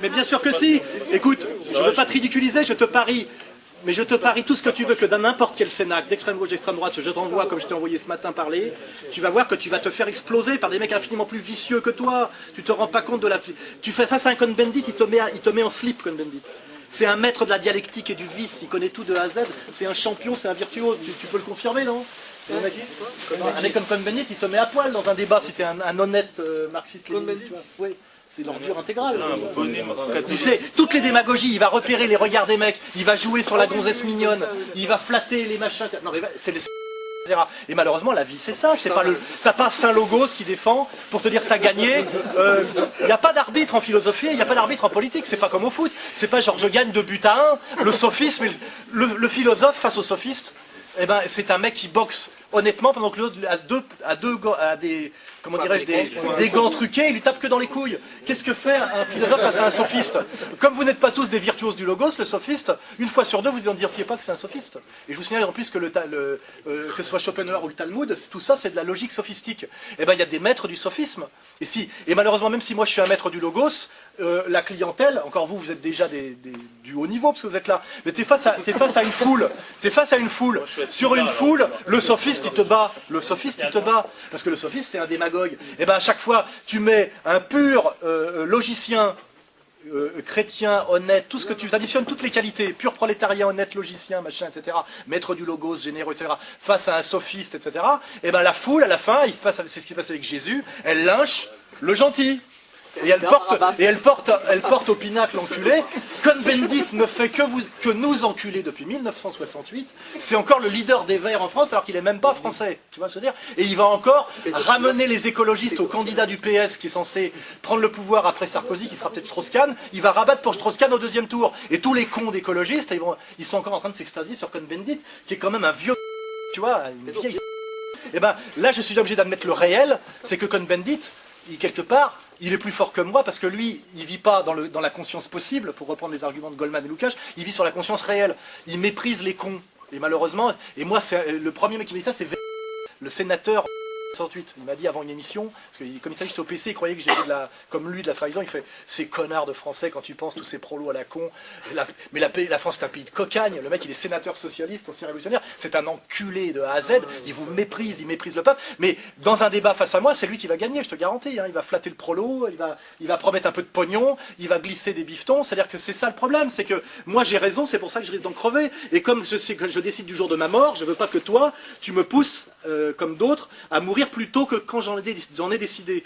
Mais bien sûr que si. Écoute, je ne veux pas te ridiculiser, je te parie. Mais je te parie tout ce que tu veux que dans n'importe quel Cénacle, d'extrême gauche, d'extrême droite, je t'envoie comme je t'ai envoyé ce matin parler, tu vas voir que tu vas te faire exploser par des mecs infiniment plus vicieux que toi. Tu te rends pas compte de la... Tu fais face à un Cohn-Bendit, il te met en slip, Cohn-Bendit. C'est un maître de la dialectique et du vice, il connaît tout de A à Z, c'est un champion, c'est un virtuose, tu peux le confirmer, non? Un mec comme Cohn-Bendit, il te met à poil dans un débat si t'es un honnête marxiste-léniniste. Oui. C'est l'ordure intégrale. Il sait, toutes les démagogies, il va repérer les regards des mecs, il va jouer sur la gonzesse mignonne, il va flatter les machins. Non, mais c'est les... Et malheureusement, la vie, c'est ça. C'est pas le... T'as pas Saint-Logos qui défend pour te dire t'as gagné. Il n'y a pas d'arbitre en philosophie, il n'y a pas d'arbitre en politique. C'est pas comme au foot. C'est pas genre je gagne 2-1. Le sophisme, le philosophe face au sophiste, eh ben, c'est un mec qui boxe honnêtement pendant que l'autre a des comment dirais-je, des gants truqués, il lui tape que dans les couilles. Qu'est-ce que fait un philosophe face à un sophiste? Comme vous n'êtes pas tous des virtuoses du logos, le sophiste, une fois sur deux, vous n'identifiez pas que c'est un sophiste. Et je vous signale en plus que que ce soit Schopenhauer ou le Talmud, tout ça c'est de la logique sophistique. Et ben il y a des maîtres du sophisme. Et malheureusement, même si moi je suis un maître du logos, la clientèle, encore vous êtes déjà du haut niveau parce que vous êtes là, mais t'es face à une foule, sur une foule, le sophiste il te bat, parce que le sophiste c'est un démagogue. Et ben à chaque fois tu mets un pur logicien, chrétien, honnête, tout ce que tu additionnes, toutes les qualités, pur prolétarien, honnête, logicien, machin, etc., maître du logos, généreux, etc., face à un sophiste, etc., et ben la foule à la fin, c'est ce qui se passe avec Jésus, elle lynche le gentil. Et elle porte au pinacle l'enculé. Cohn-Bendit ne fait que nous enculer depuis 1968. C'est encore le leader des Verts en France alors qu'il n'est même pas français. Tu vois ce que je veux dire? Et il va encore ramener les écologistes au candidat du PS qui est censé prendre le pouvoir après Sarkozy, qui sera peut-être Strauss-Kahn. Il va rabattre pour Strauss-Kahn au deuxième tour. Et tous les cons d'écologistes, ils sont encore en train de s'extasier sur Cohn-Bendit, qui est quand même un vieux... Tu vois, une vieille... Et ben là, je suis obligé d'admettre le réel, c'est que Cohn-Bendit, quelque part, il est plus fort que moi parce que lui, il vit pas dans la conscience possible, pour reprendre les arguments de Goldman et Lukács, il vit sur la conscience réelle. Il méprise les cons. Et malheureusement, et moi, le premier mec qui m'a dit ça, c'est le sénateur 68. Il m'a dit avant une émission, parce que comme il savait que j'étais au PC, il croyait que j'étais comme lui de la trahison, il fait « Ces connards de Français, quand tu penses tous ces prolos à la con, mais la France c'est un pays de cocagne, le mec il est sénateur socialiste, ancien révolutionnaire, c'est un enculé de A à Z, il vous méprise, il méprise le peuple, mais dans un débat face à moi, c'est lui qui va gagner, je te garantis, hein. Il va flatter le prolo, il va promettre un peu de pognon, il va glisser des bifetons, c'est-à-dire que c'est ça le problème, c'est que moi j'ai raison, c'est pour ça que je risque d'en crever, et comme je sais que je décide du jour de ma mort, je veux pas que toi, tu me pousses, comme d'autres, à mourir plus tôt que quand j'en ai décidé.